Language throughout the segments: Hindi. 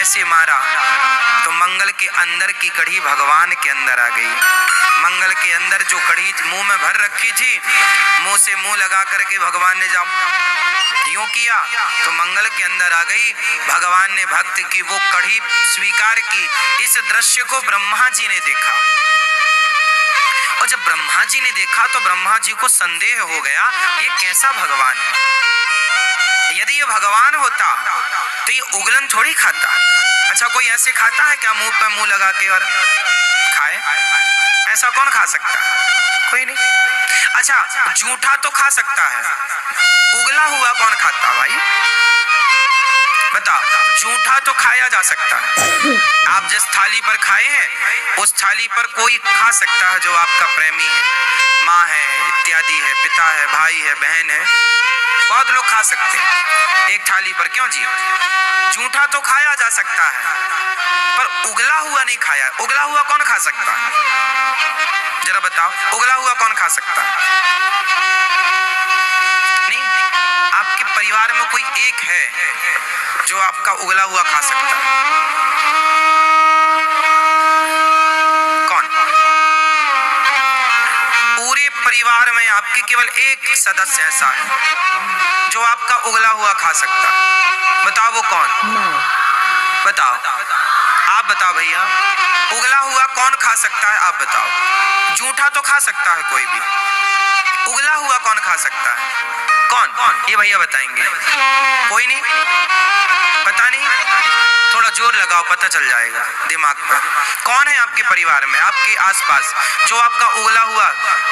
ऐसे मारा तो मंगल के अंदर की कड़ी भगवान के अंदर आ गई। मंगल के अंदर जो कड़ी मुंह में भर रखी थी, मुंह से मुंह लगा करके भगवान ने जब यूं किया तो मंगल के अंदर आ गई। भगवान ने भक्त की वो कड़ी स्वीकार की। इस दृश्य को ब्रह्मा जी ने देखा, और जब ब्रह्मा जी ने देखा तो ब्रह्मा जी को संदेह हो गया, ये कैसा भगवान है? यदि ये भगवान होता तो ये उगलन थोड़ी खाता। अच्छा, कोई ऐसे खाता है क्या मुंह पे मुंह लगा के और खाए? ऐसा कौन खा सकता है? कोई नहीं। अच्छा, जूठा तो खा सकता है, उगला हुआ कौन खाता भाई? बताओ, जूठा तो खाया जा सकता है। आप जिस थाली पर खाए हैं उस थाली पर कोई खा सकता है जो आपका प्रेमी है, माँ है, इत्यादि है, पिता है, भाई है, बहन है, बहुत लोग खा सकते हैं एक थाली पर। क्यों जी? जूठा तो खाया जा सकता है पर उगला हुआ नहीं खाया। उगला हुआ कौन खा सकता है? जरा बताओ, उगला हुआ कौन खा सकता है? नहीं, आपके परिवार में कोई एक है जो आपका उगला हुआ खा सकता है? कौन? पूरे परिवार में आपके केवल एक सदस्य ऐसा है जो आपका उगला हुआ खा सकता है। बताओ वो कौन? बताओ, आप बताओ भैया, उगला हुआ कौन खा सकता है? आप बताओ। जूठा तो खा सकता है कोई भी, उगला हुआ कौन खा सकता है? कौन? ये भैया बताएंगे। कोई नहीं, पता नहीं? थोड़ा जोर लगाओ, पता चल जाएगा दिमाग पर। कौन है आपके परिवार में, आपके आसपास, जो आपका उगला हुआ,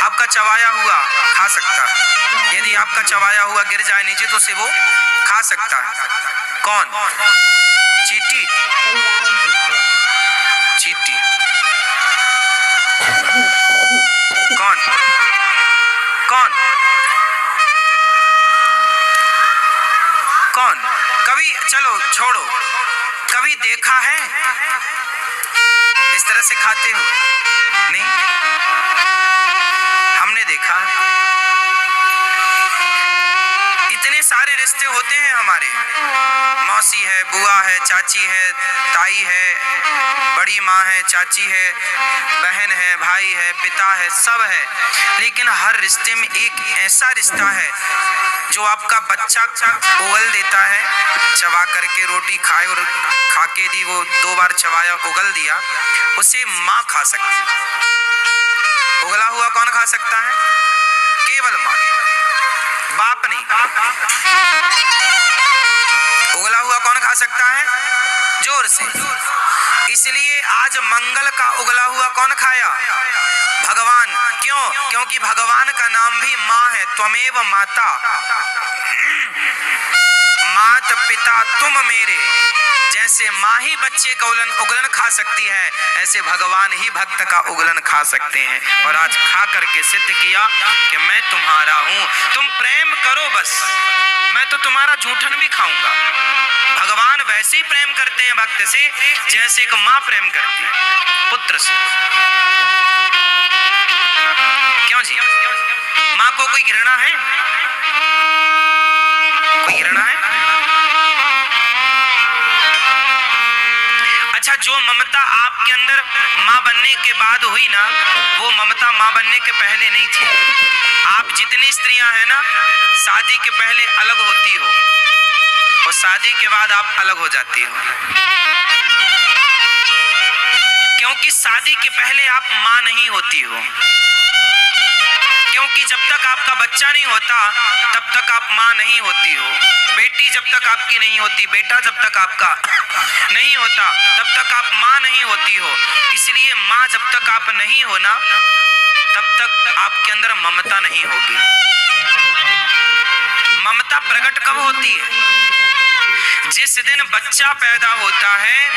आपका चबाया हुआ खा सकता है? यदि आपका चबाया हुआ गिर जाए नीचे तो उसे वो खा सकता है। कौन? चींटी? चींटी? कौन? कौन? कौन? कभी, चलो छोड़ो, कभी देखा है इस तरह से खाते हुए? नहीं, हमने देखा। इतने सारे रिश्ते होते हैं हमारे, मौसी है, बुआ है, चाची है, ताई है, बड़ी माँ है, चाची है, बहन है, भाई है, पिता है, सब है। लेकिन हर रिश्ते में एक ऐसा रिश्ता है जो आपका बच्चा उगल देता है, चबा करके रोटी खाए और खा के दी, वो 2 बार चबाया, उगल दिया, उसे माँ खा सकती है। उगला हुआ कौन खा सकता है? केवल माँ, बाप नहीं। उगला हुआ कौन खा सकता है? जोर से। इसलिए आज मंगल का उगला हुआ कौन खाया? भगवान। क्यों? क्योंकि भगवान का नाम भी माँ है। त्वमेव माता, मात पिता तुम मेरे। जैसे माँ ही बच्चे का उगलन खा सकती है, ऐसे भगवान ही भक्त का उगलन खा सकते हैं। और आज खा करके सिद्ध किया कि मैं तुम्हारा हूँ, तुम प्रेम करो बस, मैं तो तुम्हारा जूठन भी खाऊंगा। भगवान वैसे ही प्रेम करते हैं भक्त से जैसे एक माँ प्रेम करती है पुत्र से। क्यों जी? माँ को कोई घृणा है? कोई घृणा है? अच्छा, जो ममता आपके अंदर माँ बनने के बाद हुई ना, वो ममता माँ बनने के पहले नहीं थी। आप जितनी स्त्रियां हैं ना, शादी के पहले अलग होती हो और शादी के बाद आप अलग हो जाती हो। क्योंकि शादी के पहले आप माँ नहीं होती हो। क्योंकि जब तक आपका बच्चा नहीं होता तब तक आप माँ नहीं होती हो। बेटी जब तक आपकी नहीं होती, बेटा जब तक आपका नहीं होता तब तक आप माँ नहीं होती हो। इसलिए माँ जब तक आप नहीं हो ना, तब तक आपके अंदर ममता नहीं होगी। ममता प्रकट कब होती है? जिस दिन बच्चा पैदा होता है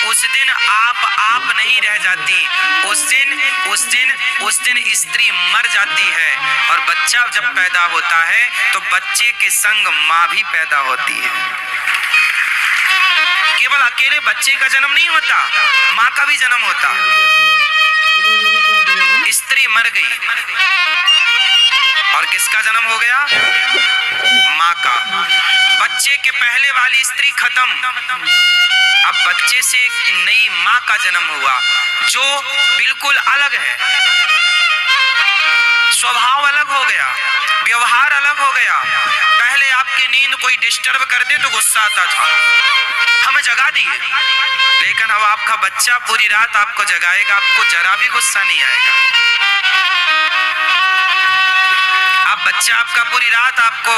उस दिन आप नहीं रह जाती। उस दिन स्त्री मर जाती है। और बच्चा जब पैदा होता है तो बच्चे के संग माँ भी पैदा होती है। केवल अकेले बच्चे का जन्म नहीं होता, माँ का भी जन्म होता। स्त्री मर गई और किसका जन्म हो गया? माँ का। बच्चे के पहले वाली स्त्री खत्म, अब बच्चे से एक नई माँ का जन्म हुआ जो बिल्कुल अलग है, स्वभाव अलग हो गया, व्यवहार अलग हो गया। पहले आपकी नींद कोई डिस्टर्ब कर दे तो गुस्सा आता था, हमें जगा दिए, लेकिन अब आपका बच्चा पूरी रात आपको जगाएगा, आपको जरा भी गुस्सा नहीं आएगा। अब बच्चा आपका पूरी रात आपको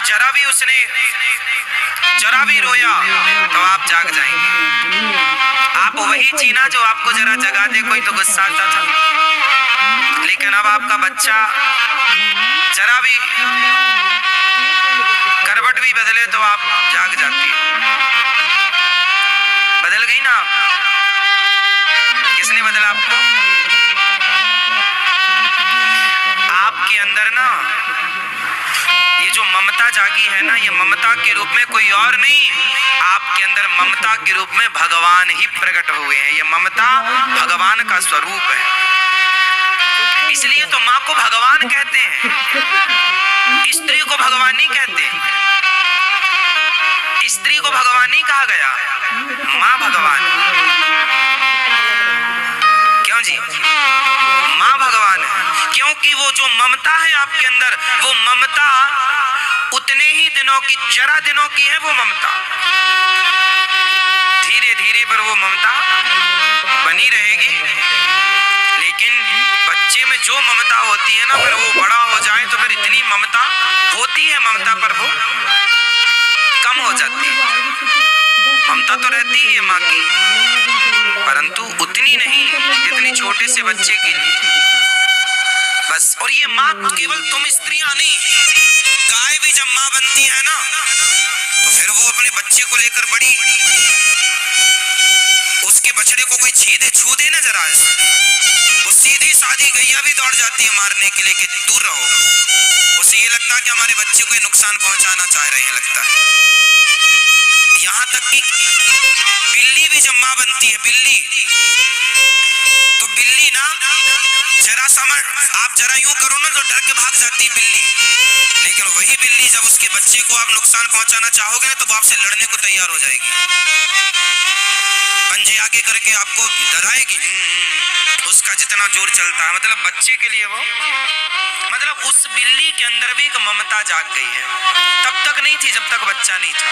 जरा भी उसने जरा भी रोया तो आप जाग जाएंगे। आप वही चीना जो आपको जरा जगा दे, कोई तो गुस्सा आता था, लेकिन अब आपका बच्चा जरा भी करवट भी बदले तो आप जाग जाती है। बदल गई ना? किसने बदला आपको? आपके अंदर ना ये जो ममता जागी है ना, ये ममता के रूप में कोई और नहीं, आपके अंदर ममता के रूप में भगवान ही प्रकट हुए हैं। ये ममता भगवान का स्वरूप है, इसलिए तो माँ को भगवान कहते हैं, स्त्री को भगवान नहीं कहते। स्त्री को भगवान नहीं कहा गया, माँ भगवान। क्यों जी? माँ भगवान है क्योंकि वो जो ममता है आपके अंदर, वो ममता उतने ही दिनों की, जरा दिनों की है वो ममता, धीरे धीरे पर वो ममता बनी रहेगी। लेकिन बच्चे में जो ममता होती है ना, फिर वो बड़ा हो जाए तो फिर इतनी ममता होती है, ममता पर वो कम हो जाती है। ममता तो रहती है माँ की, परंतु उतनी नहीं जितनी छोटे से बच्चे के लिए। बस, और ये माँ केवल तुम स्त्रियां नहीं, गाय भी जब माँ बनती है ना तो फिर वो अपने बच्चे को लेकर बड़ी, उसके बछड़े को कोई छू दे ना जरा, वो सीधी सादी गैया भी दौड़ जाती है मारने के लिए कि दूर रहो। उसे ये लगता है कि हमारे बच्चे को नुकसान पहुंचाना चाह रहे हैं, लगता है। यहाँ तक कि बिल्ली भी जब माँ बनती है, बिल्ली तो बिल्ली ना जरा समझ, आप जरा यूं करो ना तो डर के भाग जाती है बिल्ली, लेकिन वही बिल्ली जब उसके बच्चे को आप नुकसान पहुंचाना चाहोगे ना तो वो आपसे लड़ने को तैयार हो जाएगी, पंजे आगे करके आपको डराएगी। उसका जितना जोर चलता है, मतलब बच्चे के लिए वो, मतलब उस बिल्ली के अंदर भी एक ममता जाग गई है, तब तक नहीं थी जब तक बच्चा नहीं था।